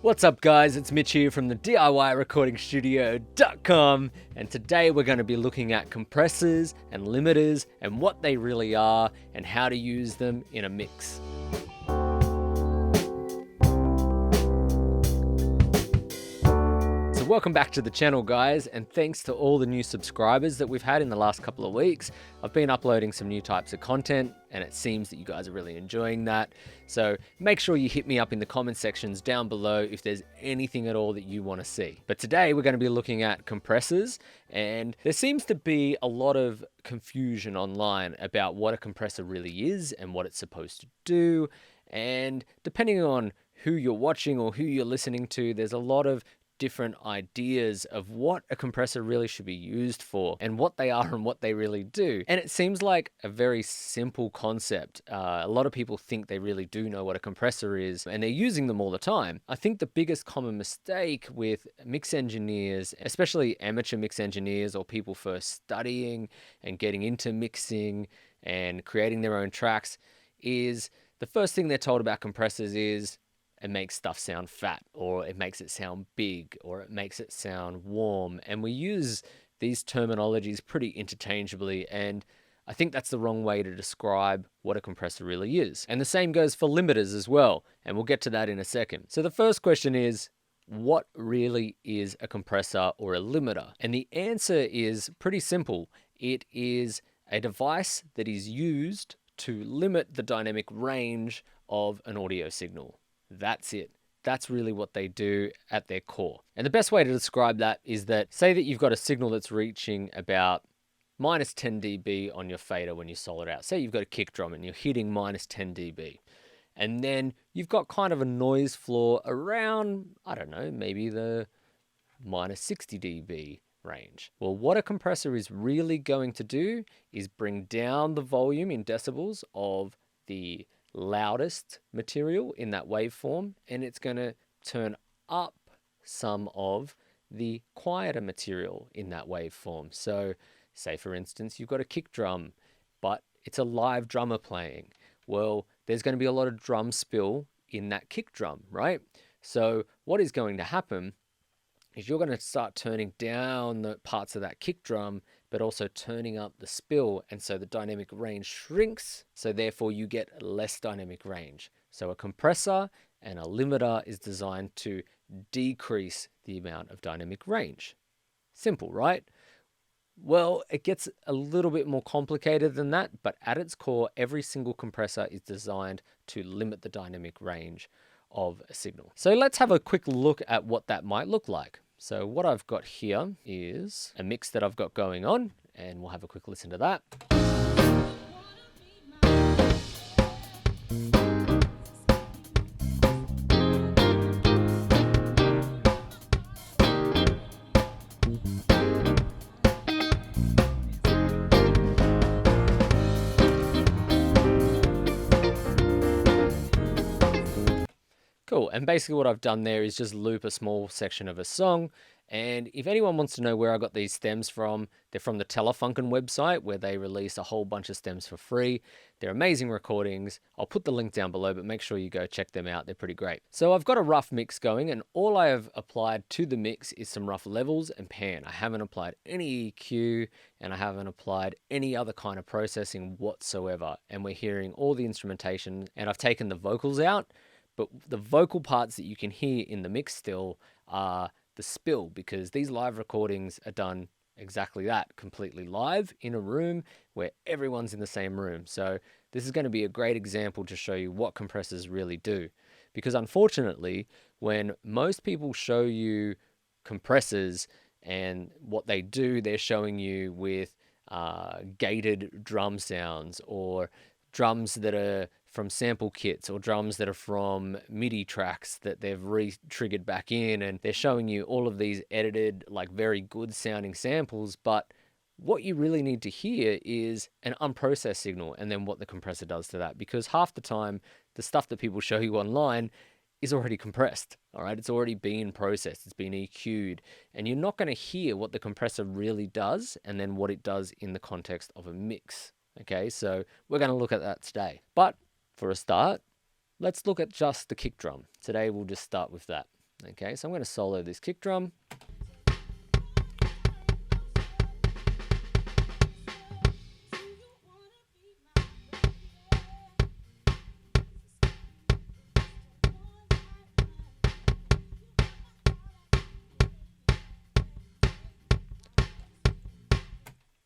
What's up guys, it's Mitch here from the DIYRecordingStudio.com, and today we're going to be looking at compressors and limiters and what they really are and how to use them in a mix. So welcome back to the channel guys, and thanks to all the new subscribers that we've had in the last couple of weeks. I've been uploading some new types of content and it seems that you guys are really enjoying that. So make sure you hit me up in the comment sections down below if there's anything at all that you want to see. But today we're going to be looking at compressors, and there seems to be a lot of confusion online about what a compressor really is and what it's supposed to do. And depending on who you're watching or who you're listening to, there's a lot of different ideas of what a compressor really should be used for and what they are and what they really do. And it seems like a very simple concept. A lot of people think they really do know what a compressor is and they're using them all the time. I think the biggest common mistake with mix engineers, especially amateur mix engineers or people first studying and getting into mixing and creating their own tracks, is the first thing they're told about compressors is it makes stuff sound fat, or it makes it sound big, or it makes it sound warm. And we use these terminologies pretty interchangeably, and I think that's the wrong way to describe what a compressor really is. And the same goes for limiters as well, and we'll get to that in a second. So the first question is, what really is a compressor or a limiter? And the answer is pretty simple. It is a device that is used to limit the dynamic range of an audio signal. That's it. That's really what they do at their core. And the best way to describe that is that, say that you've got a signal that's reaching about minus 10 dB on your fader when you solder it out. Say you've got a kick drum and you're hitting minus 10 dB. And then you've got kind of a noise floor around, I don't know, maybe the minus 60 dB range. Well, what a compressor is really going to do is bring down the volume in decibels of the loudest material in that waveform, and it's going to turn up some of the quieter material in that waveform. So say for instance you've got a kick drum but it's a live drummer playing. Well, there's going to be a lot of drum spill in that kick drum, right? So what is going to happen is you're going to start turning down the parts of that kick drum, but also turning up the spill. And so the dynamic range shrinks. So therefore you get less dynamic range. So a compressor and a limiter is designed to decrease the amount of dynamic range. Simple, right? Well, it gets a little bit more complicated than that, but at its core, every single compressor is designed to limit the dynamic range of a signal. So let's have a quick look at what that might look like. So what I've got here is a mix that I've got going on, and we'll have a quick listen to that. Cool, and basically what I've done there is just loop a small section of a song. And if anyone wants to know where I got these stems from, they're from the Telefunken website, where they release a whole bunch of stems for free. They're amazing recordings. I'll put the link down below, but make sure you go check them out. They're pretty great. So I've got a rough mix going, and all I have applied to the mix is some rough levels and pan. I haven't applied any EQ, and I haven't applied any other kind of processing whatsoever. And we're hearing all the instrumentation, and I've taken the vocals out. But the vocal parts that you can hear in the mix still are the spill, because these live recordings are done exactly that, completely live in a room where everyone's in the same room. So this is going to be a great example to show you what compressors really do. Because unfortunately, when most people show you compressors and what they do, they're showing you with gated drum sounds, or drums that are from sample kits, or drums that are from MIDI tracks that they've re-triggered back in, and they're showing you all of these edited, like very good sounding samples. But what you really need to hear is an unprocessed signal, and then what the compressor does to that, because half the time the stuff that people show you online is already compressed. All right, it's already been processed, it's been EQ'd, and you're not going to hear what the compressor really does and then what it does in the context of a mix. Okay, so we're going to look at that today. But for a start, let's look at just the kick drum. Today we'll just start with that. Okay, so I'm going to solo this kick drum.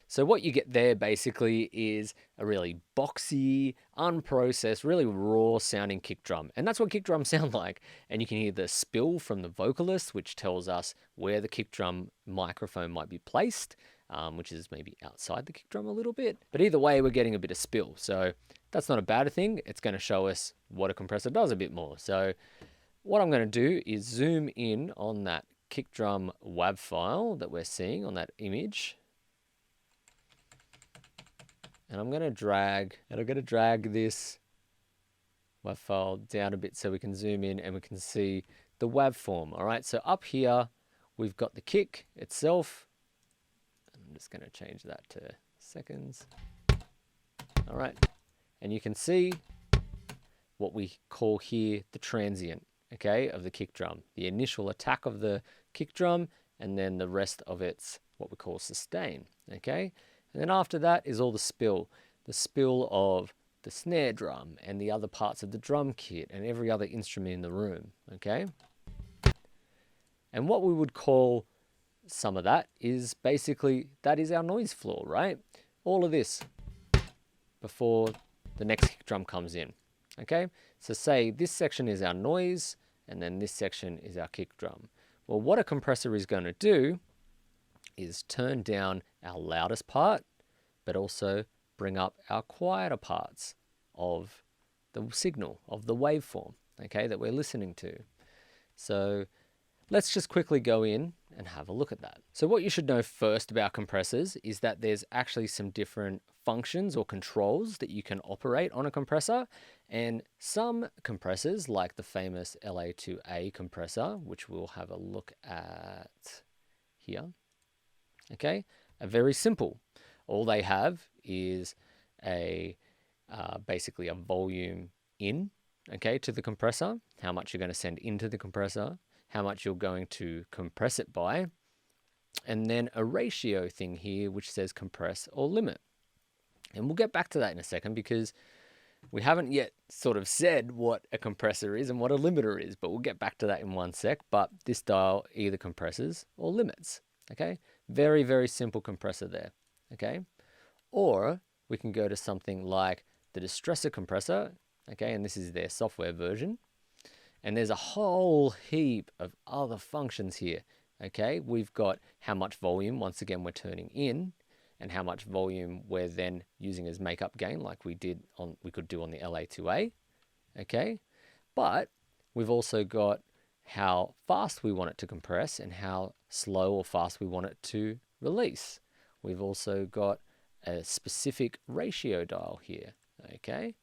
So what you get there basically is a really boxy, unprocessed, really raw sounding kick drum. And that's what kick drums sound like. And you can hear the spill from the vocalist, which tells us where the kick drum microphone might be placed, which is maybe outside the kick drum a little bit. But either way, we're getting a bit of spill. So that's not a bad thing. It's going to show us what a compressor does a bit more. So what I'm going to do is zoom in on that kick drum WAV file that we're seeing on that image. And I'm going to drag this WAV file down a bit so we can zoom in and we can see the WAV form. All right, so up here, we've got the kick itself. I'm just going to change that to seconds. All right, and you can see what we call here the transient, okay, of the kick drum. The initial attack of the kick drum, and then the rest of it's what we call sustain, okay? And then after that is all the spill of the snare drum and the other parts of the drum kit and every other instrument in the room, okay? And what we would call some of that is basically, that is our noise floor, right? All of this before the next kick drum comes in, okay? So say this section is our noise and then this section is our kick drum. Well, what a compressor is going to do is turn down our loudest part, but also bring up our quieter parts of the signal, of the waveform, okay, that we're listening to. So let's just quickly go in and have a look at that. So what you should know first about compressors is that there's actually some different functions or controls that you can operate on a compressor. And some compressors, like the famous LA2A compressor, which we'll have a look at here, okay, are very simple. All they have is basically a volume in, okay, to the compressor, how much you're going to send into the compressor, how much you're going to compress it by, and then a ratio thing here which says compress or limit. And we'll get back to that in a second because we haven't yet sort of said what a compressor is and what a limiter is, but we'll get back to that in one sec. But this dial either compresses or limits, okay? Very, very simple compressor there, okay? Or we can go to something like the distressor compressor, okay? And this is their software version. And there's a whole heap of other functions here, okay? We've got how much volume, once again, we're turning in, and how much volume we're then using as makeup gain, like we could do on the LA2A, okay? But we've also got how fast we want it to compress and how slow or fast we want it to release. We've also got a specific ratio dial here, okay?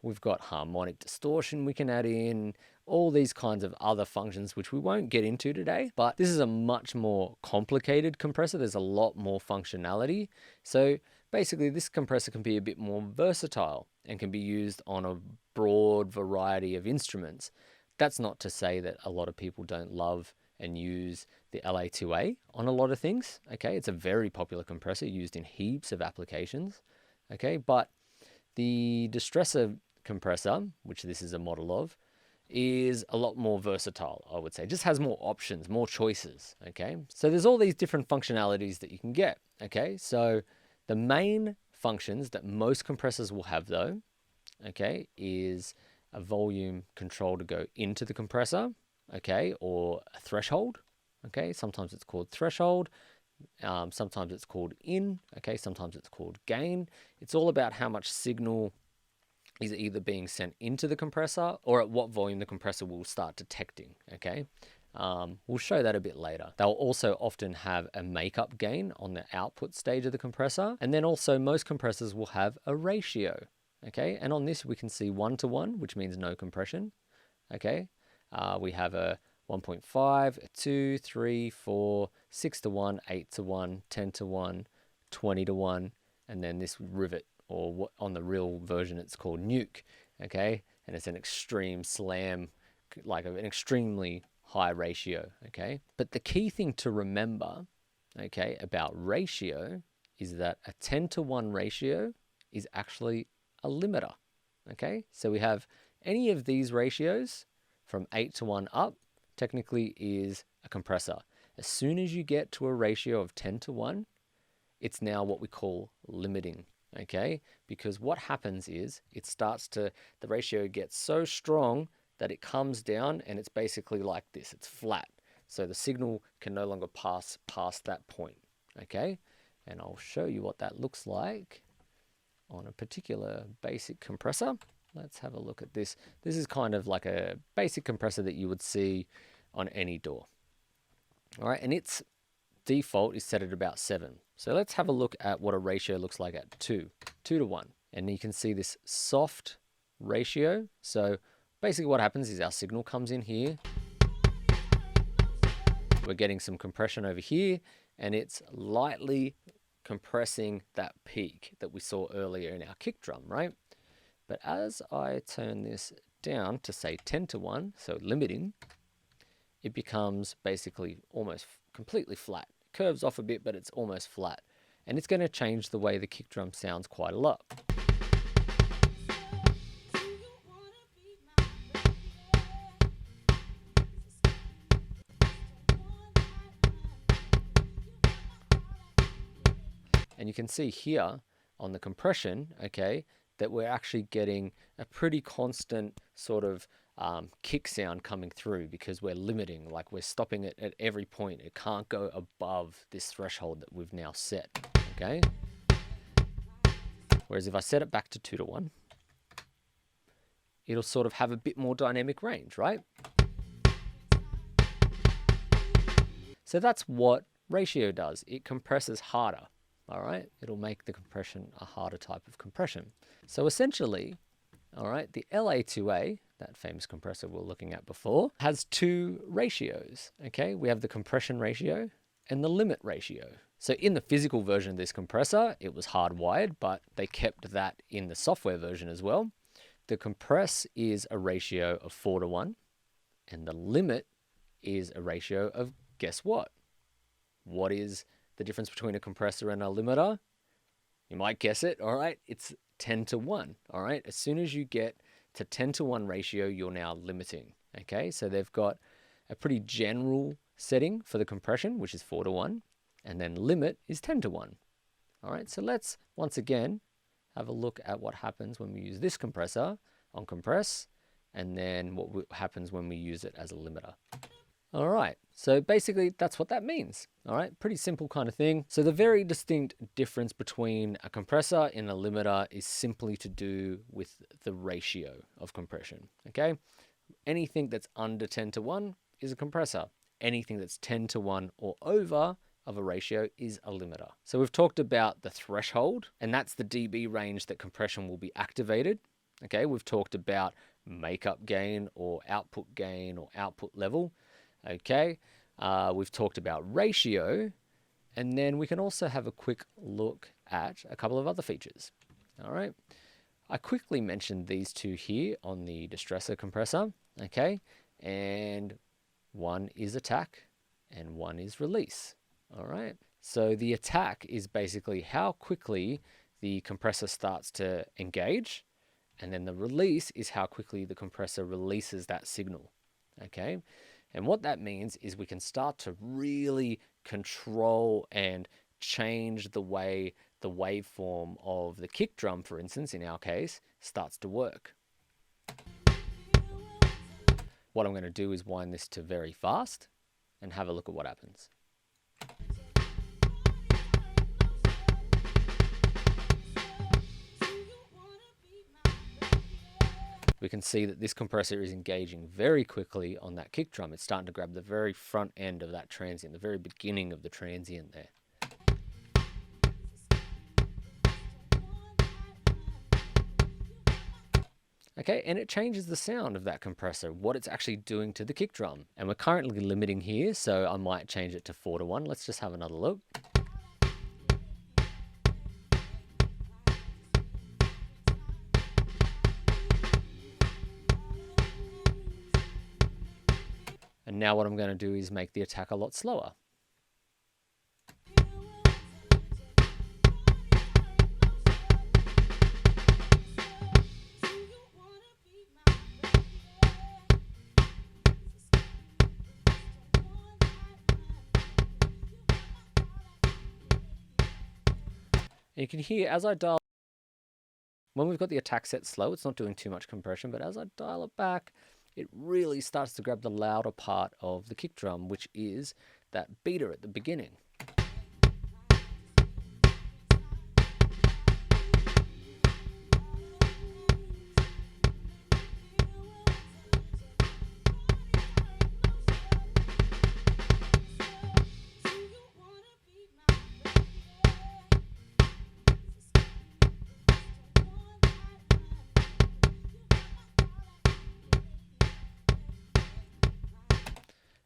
We've got harmonic distortion we can add in, all these kinds of other functions which we won't get into today, but this is a much more complicated compressor. There's a lot more functionality. So basically this compressor can be a bit more versatile and can be used on a broad variety of instruments. That's not to say that a lot of people don't love and use the LA2A on a lot of things, okay? It's a very popular compressor used in heaps of applications, okay? But the distressor compressor, which this is a model of, is a lot more versatile, I would say. It just has more options, more choices, okay? So there's all these different functionalities that you can get, okay? So the main functions that most compressors will have though, okay, is a volume control to go into the compressor, okay, or a threshold, okay? Sometimes it's called threshold, sometimes it's called in, okay? Sometimes it's called gain. It's all about how much signal is either being sent into the compressor or at what volume the compressor will start detecting, okay? We'll show that a bit later. They'll also often have a makeup gain on the output stage of the compressor. And then also most compressors will have a ratio, okay? And on this we can see 1:1, which means no compression, okay? We have a 1.5, a 2, 3, 4, 6:1, 8:1, 10:1, 20:1, and then this rivet, or what on the real version it's called nuke, okay? And it's an extreme slam, like an extremely high ratio, okay? But the key thing to remember, okay, about ratio is that a 10-to-1 ratio is actually a limiter, okay? So we have any of these ratios from 8-to-1 up technically is a compressor. As soon as you get to a ratio of 10-to-1, it's now what we call limiting, okay? Because what happens is the ratio gets so strong that it comes down and it's basically like this, it's flat. So the signal can no longer pass past that point, okay? And I'll show you what that looks like on a particular basic compressor. Let's have a look at this. This is kind of like a basic compressor that you would see on any door. All right, and its default is set at about 7. So let's have a look at what a ratio looks like at 2-to-1. And you can see this soft ratio. So basically what happens is our signal comes in here. We're getting some compression over here, and it's lightly compressing that peak that we saw earlier in our kick drum, right? But as I turn this down to say 10-to-1, so limiting, it becomes basically almost completely flat. It curves off a bit, but it's almost flat. And it's going to change the way the kick drum sounds quite a lot. And you can see here on the compression, okay, that we're actually getting a pretty constant sort of kick sound coming through because we're limiting, like we're stopping it at every point. It can't go above this threshold that we've now set, okay? Whereas if I set it back to 2-to-1, it'll sort of have a bit more dynamic range, right? So that's what ratio does. It compresses harder. All right, it'll make the compression a harder type of compression. So essentially, all right, the LA2A, that famous compressor we were looking at before, has 2 ratios, okay? We have the compression ratio and the limit ratio. So in the physical version of this compressor, it was hardwired, but they kept that in the software version as well. The compress is a ratio of 4-to-1, and the limit is a ratio of, guess what? What is the difference between a compressor and a limiter? You might guess it, all right? It's 10-to-1, all right? As soon as you get to 10-to-1 ratio, you're now limiting, okay? So they've got a pretty general setting for the compression, which is 4-to-1, and then limit is 10-to-1, all right? So let's, once again, have a look at what happens when we use this compressor on compress, and then what happens when we use it as a limiter. All right, so basically that's what that means. All right, pretty simple kind of thing. So the very distinct difference between a compressor and a limiter is simply to do with the ratio of compression, okay? Anything that's under 10-to-1 is a compressor. Anything that's 10-to-1 or over of a ratio is a limiter. So we've talked about the threshold, and that's the dB range that compression will be activated. Okay, we've talked about makeup gain or output level. Okay, we've talked about ratio, and then we can also have a quick look at a couple of other features. All right, I quickly mentioned these 2 here on the distressor compressor, okay, and one is attack and one is release. All right, so the attack is basically how quickly the compressor starts to engage, and then the release is how quickly the compressor releases that signal, okay? And what that means is we can start to really control and change the way the waveform of the kick drum, for instance, in our case, starts to work. What I'm going to do is wind this to very fast and have a look at what happens. We can see that this compressor is engaging very quickly on that kick drum. It's starting to grab the very front end of that transient, the very beginning of the transient there. Okay, and it changes the sound of that compressor, what it's actually doing to the kick drum. And we're currently limiting here, so I might change it to 4-to-1. Let's just have another look. And And now what I'm going to do is make the attack a lot slower. And you can hear as I dial, when we've got the attack set slow, it's not doing too much compression, but as I dial it back, it really starts to grab the louder part of the kick drum, which is that beater at the beginning.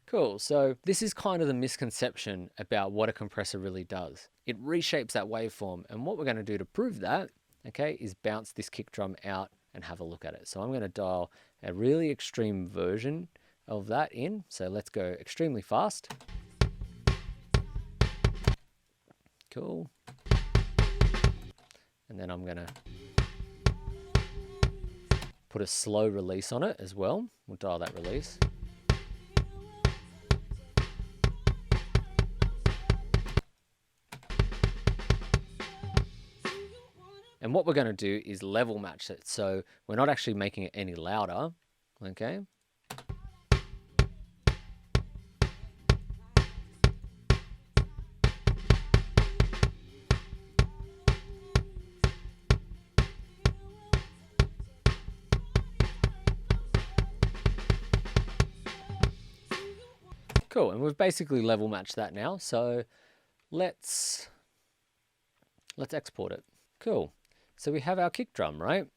Cool, so this is kind of the misconception about what a compressor really does. It reshapes that waveform, and what we're going to do to prove that, okay, is bounce this kick drum out and have a look at it. So I'm going to dial a really extreme version of that in. So let's go extremely fast. Cool. And then I'm going to put a slow release on it as well. We'll dial that release. And what we're going to do is level match it. So we're not actually making it any louder, okay? Cool, and we've basically level matched that now. So let's export it. Cool. So we have our kick drum, right?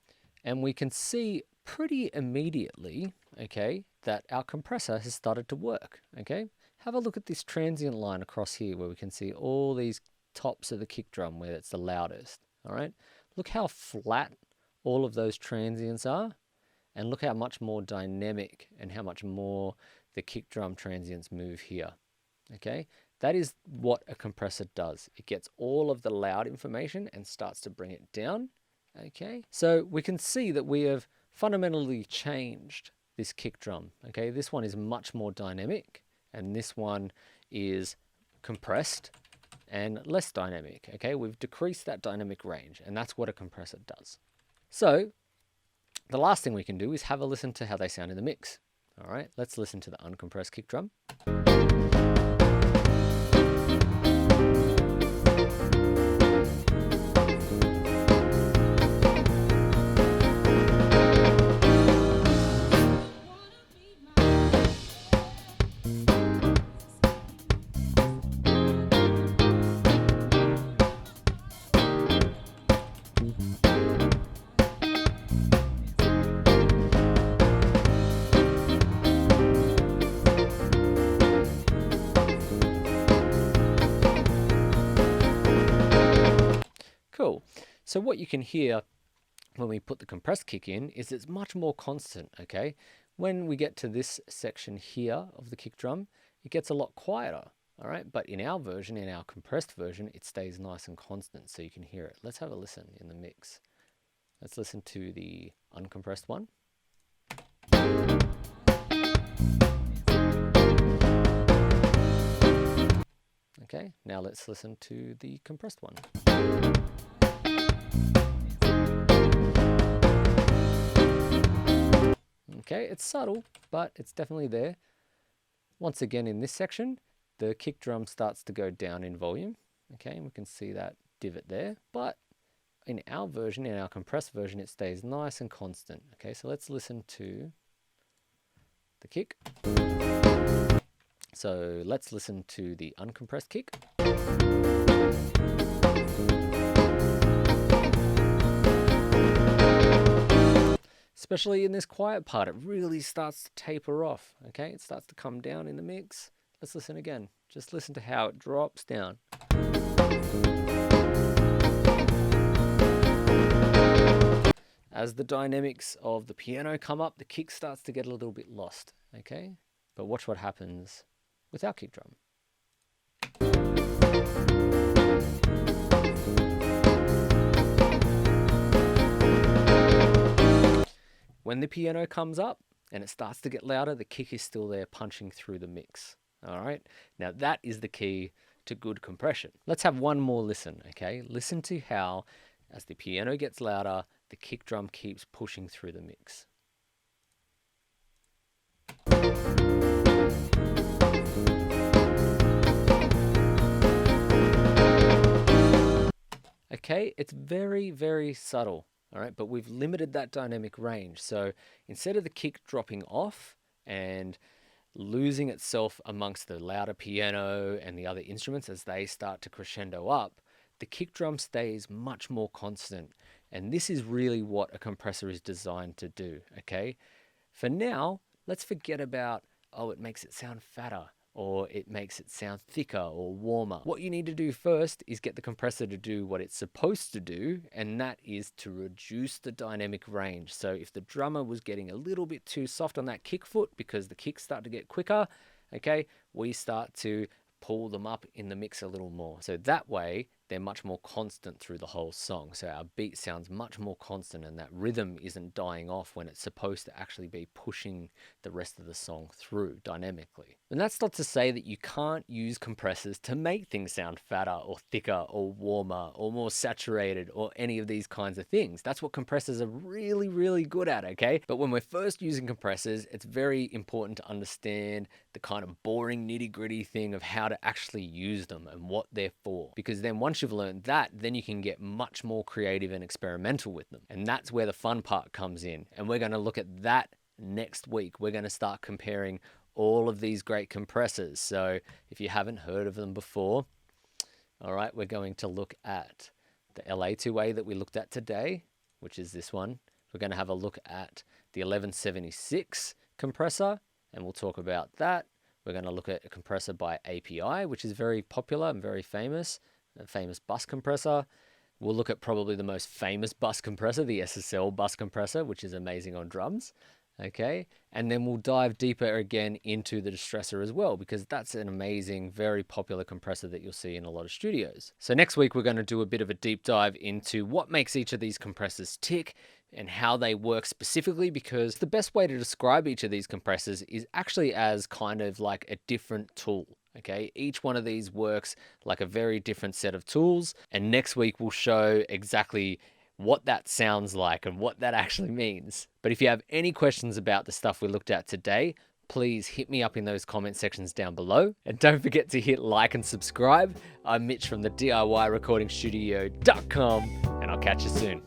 And we can see pretty immediately, okay, that our compressor has started to work, okay? Have a look at this transient line across here where we can see all these tops of the kick drum where it's the loudest, all right? Look how flat all of those transients are, and look how much more dynamic and how much more the kick drum transients move here, okay? That is what a compressor does. It gets all of the loud information and starts to bring it down, okay? So we can see that we have fundamentally changed this kick drum, okay? This one is much more dynamic, and this one is compressed and less dynamic, okay? We've decreased that dynamic range, and that's what a compressor does. So the last thing we can do is have a listen to how they sound in the mix. All right, let's listen to the uncompressed kick drum. Cool. So what you can hear when we put the compressed kick in is it's much more constant, okay? When we get to this section here of the kick drum, it gets a lot quieter, all right? But in our version, in our compressed version, it stays nice and constant so you can hear it. Let's have a listen in the mix. Let's listen to the uncompressed one. Okay, now let's listen to the compressed one. Okay, it's subtle, but it's definitely there. Once again, in this section, the kick drum starts to go down in volume. Okay, and we can see that divot there. But in our version, in our compressed version, it stays nice and constant. Okay, so let's listen to the kick. So let's listen to the uncompressed kick. Especially in this quiet part, it really starts to taper off, okay? It starts to come down in the mix. Let's listen again. Just listen to how it drops down. As the dynamics of the piano come up, the kick starts to get a little bit lost, okay? But watch what happens with our kick drum. When the piano comes up and it starts to get louder, the kick is still there punching through the mix. All right. Now that is the key to good compression. Let's have one more listen, okay? Listen to how, as the piano gets louder, the kick drum keeps pushing through the mix. Okay, it's very, very subtle, all right? But we've limited that dynamic range. So instead of the kick dropping off and losing itself amongst the louder piano and the other instruments as they start to crescendo up, the kick drum stays much more constant. And this is really what a compressor is designed to do, okay? For now, let's forget about, oh, it makes it sound fatter, or it makes it sound thicker or warmer. What you need to do first is get the compressor to do what it's supposed to do, and that is to reduce the dynamic range. So if the drummer was getting a little bit too soft on that kick foot because the kicks start to get quicker, okay, we start to pull them up in the mix a little more. So that way, they're much more constant through the whole song. So our beat sounds much more constant and that rhythm isn't dying off when it's supposed to actually be pushing the rest of the song through dynamically. And that's not to say that you can't use compressors to make things sound fatter or thicker or warmer or more saturated or any of these kinds of things. That's what compressors are really, really good at, okay? But when we're first using compressors, it's very important to understand the kind of boring nitty-gritty thing of how to actually use them and what they're for. Because then once you've learned that, then you can get much more creative and experimental with them. And that's where the fun part comes in. And we're going to look at that next week. We're going to start comparing all of these great compressors. So if you haven't heard of them before, all right, we're going to look at the LA2A that we looked at today, which is this one. We're going to have a look at the 1176 compressor, and we'll talk about that. We're going to look at a compressor by API, which is very popular and very famous, a famous bus compressor. We'll look at probably the most famous bus compressor, the SSL bus compressor, which is amazing on drums. Okay, and then we'll dive deeper again into the distressor as well, because that's an amazing, very popular compressor that you'll see in a lot of studios. So next week, we're going to do a bit of a deep dive into what makes each of these compressors tick and how they work specifically, because the best way to describe each of these compressors is actually as kind of like a different tool. Okay, each one of these works like a very different set of tools, and next week we'll show exactly what that sounds like and what that actually means. But if you have any questions about the stuff we looked at today, please hit me up in those comment sections down below. And don't forget to hit like and subscribe. I'm Mitch from the DIYRecordingstudio.com, and I'll catch you soon.